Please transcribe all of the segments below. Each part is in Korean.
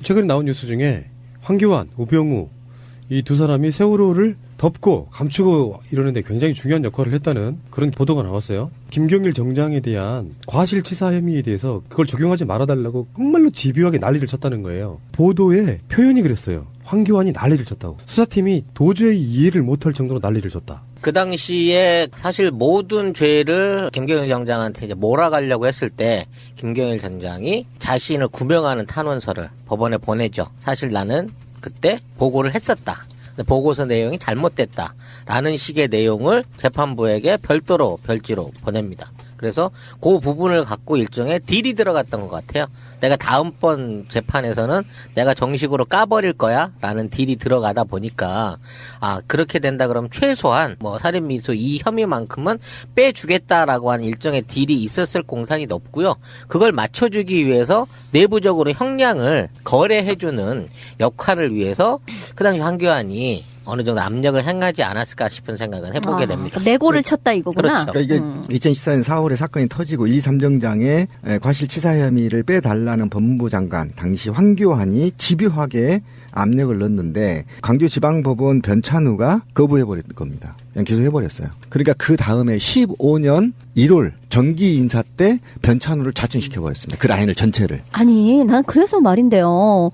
최근에 나온 뉴스 중에 황교안, 우병우 이 두 사람이 세월호를 덮고 감추고 이러는데 굉장히 중요한 역할을 했다는 그런 보도가 나왔어요. 김경일 정장에 대한 과실치사 혐의에 대해서 그걸 적용하지 말아달라고 정말로 집요하게 난리를 쳤다는 거예요. 보도에 표현이 그랬어요. 황교안이 난리를 쳤다고. 수사팀이 도저히 이해를 못할 정도로 난리를 쳤다. 그 당시에 사실 모든 죄를 김경일 정장한테 이제 몰아가려고 했을 때 김경일 정장이 자신을 구명하는 탄원서를 법원에 보내죠. 사실 나는 그때 보고를 했었다. 보고서 내용이 잘못됐다라는 식의 내용을 재판부에게 별도로 별지로 보냅니다. 그래서 그 부분을 갖고 일종의 딜이 들어갔던 것 같아요. 내가 다음번 재판에서는 내가 정식으로 까버릴 거야 라는 딜이 들어가다 보니까 그렇게 된다 그러면 최소한 뭐 살인미수 이 혐의만큼은 빼주겠다라고 하는 일종의 딜이 있었을 공산이 높고요. 그걸 맞춰주기 위해서 내부적으로 형량을 거래해주는 역할을 위해서 그 당시 황교안이 어느 정도 압력을 행하지 않았을까 싶은 생각은 해보게 됩니다. 내고를 쳤다 이거구나. 그렇죠. 그러니까 이게 2014년 4월에 사건이 터지고 1, 2, 3정장의 과실치사 혐의를 빼달라는 법무부 장관 당시 황교안이 집요하게 압력을 넣었는데 광주지방법원 변찬우가 거부해버린 겁니다. 그냥 기소해버렸어요. 그러니까 그 다음에 15년 1월 정기 인사 때 변찬우를 자청시켜버렸습니다. 그 라인을 전체를. 아니, 난 그래서 말인데요.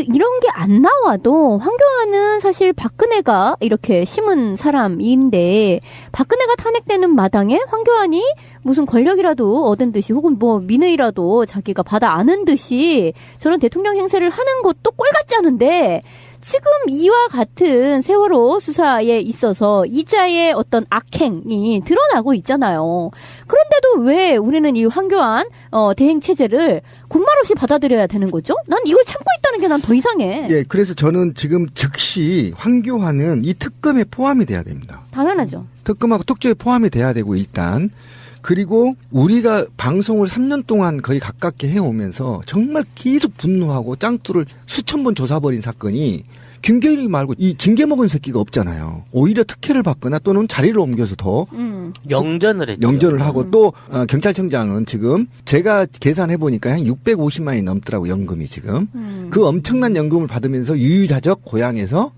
이런 게 안 나와도 황교안은 사실 박근혜가 이렇게 심은 사람인데 박근혜가 탄핵되는 마당에 황교안이 무슨 권력이라도 얻은 듯이 혹은 뭐 민의라도 자기가 받아 안은 듯이 저런 대통령 행세를 하는 것도 꼴 같지 않은데 지금 이와 같은 세월호 수사에 있어서 이자의 어떤 악행이 드러나고 있잖아요. 그런데도 왜 우리는 이 황교안 대행 체제를 군말 없이 받아들여야 되는 거죠? 난 이걸 참고 있다는 게 난 더 이상해. 예, 그래서 저는 지금 즉시 황교안은 이 특검에 포함이 돼야 됩니다. 당연하죠. 특검하고 특조에 포함이 돼야 되고 일단 그리고 우리가 방송을 3년 동안 거의 가깝게 해오면서 정말 계속 분노하고 짱투를 수천 번 조사버린 사건이 김경일 말고 이 징계 먹은 새끼가 없잖아요. 오히려 특혜를 받거나 또는 자리를 옮겨서 더 영전을 했죠. 영전을 하고 또 경찰청장은 지금 제가 계산해 보니까 한 650만이 넘더라고 연금이 지금. 그 엄청난 연금을 받으면서 유유자적 고향에서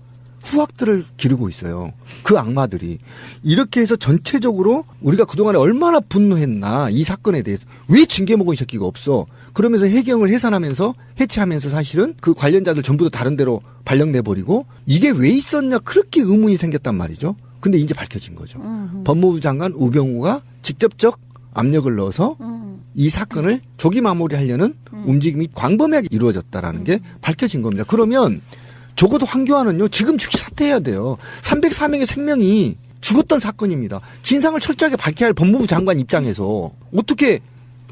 후학들을 기르고 있어요. 그 악마들이. 이렇게 해서 전체적으로 우리가 그동안에 얼마나 분노했나 이 사건에 대해서 왜 징계 먹은 새끼가 없어. 그러면서 해경을 해산하면서 해체하면서 사실은 그 관련자들 전부 다 다른 데로 발령내버리고 이게 왜 있었냐 그렇게 의문이 생겼단 말이죠. 근데 이제 밝혀진 거죠. 법무부 장관 우병우가 직접적 압력을 넣어서 이 사건을 조기 마무리하려는 움직임이 광범위하게 이루어졌다라는 게 밝혀진 겁니다. 그러면 적어도 황교안은요, 지금 즉시 사퇴해야 돼요. 304명의 생명이 죽었던 사건입니다. 진상을 철저하게 밝혀야 할 법무부 장관 입장에서 어떻게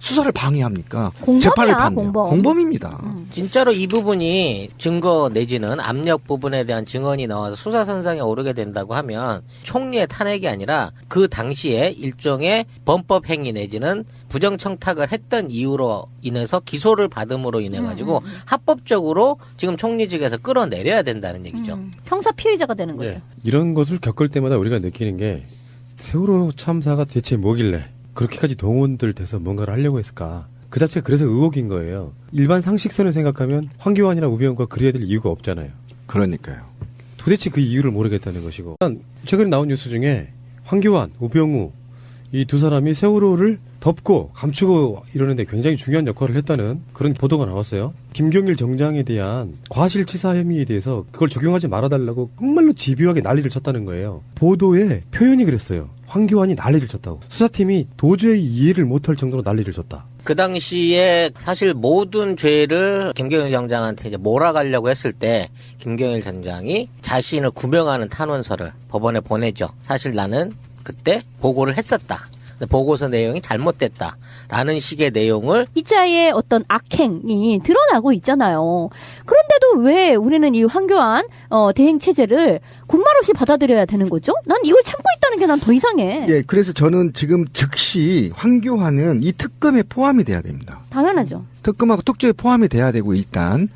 수사를 방해합니까? 공범이야, 재판을 받는 공범. 공범입니다. 진짜로 이 부분이 증거 내지는 압력 부분에 대한 증언이 나와서 수사선상에 오르게 된다고 하면 총리의 탄핵이 아니라 그 당시에 일종의 범법행위 내지는 부정청탁을 했던 이유로 인해서 기소를 받음으로 인해 가지고 합법적으로 지금 총리직에서 끌어내려야 된다는 얘기죠. 형사 피의자가 되는 거죠. 네. 이런 것을 겪을 때마다 우리가 느끼는 게 세월호 참사가 대체 뭐길래 그렇게까지 동원들 돼서 뭔가를 하려고 했을까. 그 자체가 그래서 의혹인 거예요. 일반 상식선을 생각하면 황교안이나 우병우가 그래야 될 이유가 없잖아요. 그러니까요. 도대체 그 이유를 모르겠다는 것이고. 최근에 나온 뉴스 중에 황교안, 우병우 이 두 사람이 세월호를 덮고 감추고 이러는데 굉장히 중요한 역할을 했다는 그런 보도가 나왔어요. 김경일 정장에 대한 과실치사 혐의에 대해서 그걸 적용하지 말아달라고 정말로 집요하게 난리를 쳤다는 거예요. 보도에 표현이 그랬어요. 황교안이 난리를 쳤다고. 수사팀이 도저히 이해를 못할 정도로 난리를 쳤다. 그 당시에 사실 모든 죄를 김경일 정장한테 이제 몰아가려고 했을 때 김경일 정장이 자신을 구명하는 탄원서를 법원에 보내죠. 사실 나는 그때 보고를 했었다. 보고서 내용이 잘못됐다라는 식의 내용을 이자의 어떤 악행이 드러나고 있잖아요. 그런데도 왜 우리는 이 황교안 대행 체제를 군말 없이 받아들여야 되는 거죠? 난 이걸 참고 있다는 게 난 더 이상해. 예, 그래서 저는 지금 즉시 황교안은 이 특검에 포함이 돼야 됩니다. 당연하죠. 특검하고 특조에 포함이 돼야 되고 일단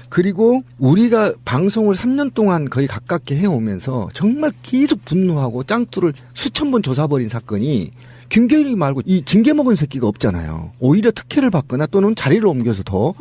그리고 우리가 방송을 3년 동안 거의 가깝게 해오면서 정말 계속 분노하고 짱투를 수천 번 조사버린 사건이 김경일 말고 이 징계 먹은 새끼가 없잖아요. 오히려 특혜를 받거나 또는 자리를 옮겨서 더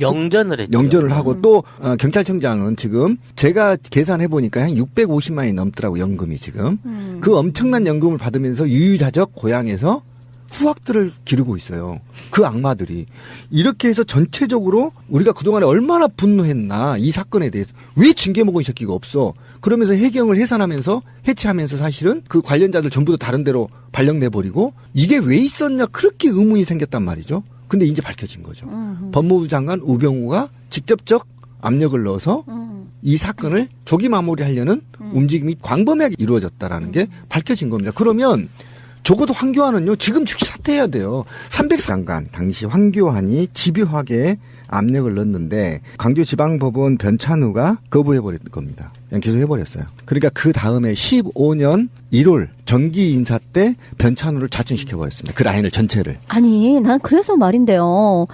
영전을 했죠. 영전을 하고 또 경찰청장은 지금 제가 계산해 보니까 한 650만 원이 넘더라고 연금이 지금. 그 엄청난 연금을 받으면서 유유자적 고향에서 후학들을 기르고 있어요. 그 악마들이. 이렇게 해서 전체적으로 우리가 그동안에 얼마나 분노했나 이 사건에 대해서. 왜 징계 먹은 새끼가 없어. 그러면서 해경을 해산하면서 해체하면서 사실은 그 관련자들 전부 다 다른 데로 발령내버리고 이게 왜 있었냐 그렇게 의문이 생겼단 말이죠. 근데 이제 밝혀진 거죠. 법무부 장관 우병우가 직접적 압력을 넣어서 이 사건을 조기 마무리하려는 움직임이 광범위하게 이루어졌다라는 게 밝혀진 겁니다. 그러면 적어도 황교안은요, 지금 즉시 사퇴해야 돼요. 300장관, 당시 황교안이 집요하게 압력을 넣었는데, 광주지방법원 변찬우가 거부해버린 겁니다. 그냥 기소해버렸어요. 그러니까 그 다음에 15년 1월 정기 인사 때 변찬우를 자청시켜버렸습니다. 그 라인을 전체를. 아니, 난 그래서 말인데요.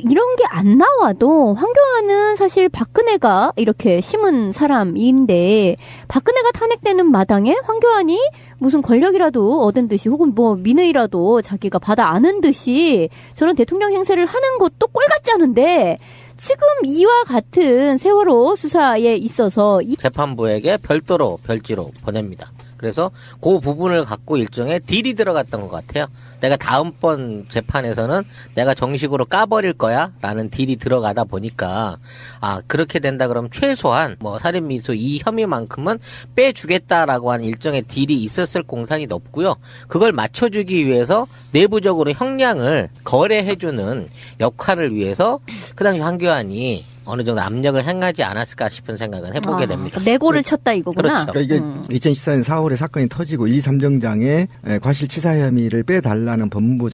이런 게 안 나와도 황교안은 사실 박근혜가 이렇게 심은 사람인데, 박근혜가 탄핵되는 마당에 황교안이 무슨 권력이라도 얻은 듯이 혹은 뭐 민의라도 자기가 받아 안은 듯이 저런 대통령 행세를 하는 것도 꼴 같지 않은데, 지금 이와 같은 세월호 수사에 있어서 재판부에게 별도로 별지로 보냅니다. 그래서 그 부분을 갖고 일종의 딜이 들어갔던 것 같아요. 내가 다음번 재판에서는 내가 정식으로 까버릴 거야 라는 딜이 들어가다 보니까 그렇게 된다 그러면 최소한 뭐 살인미수 이 혐의만큼은 빼주겠다라고 하는 일종의 딜이 있었을 공산이 높고요. 그걸 맞춰주기 위해서 내부적으로 형량을 거래해주는 역할을 위해서 그 당시 황교안이 어느 정도 압력을 행하지 않았을까 싶은 생각을 해보게 됩니다. 내고를 쳤다 이거구나. 그렇죠. 그러니까 이게 2014년 4월에 사건이 터지고 1, 2, 3정장에 과실치사 혐의를 빼달라는 법무부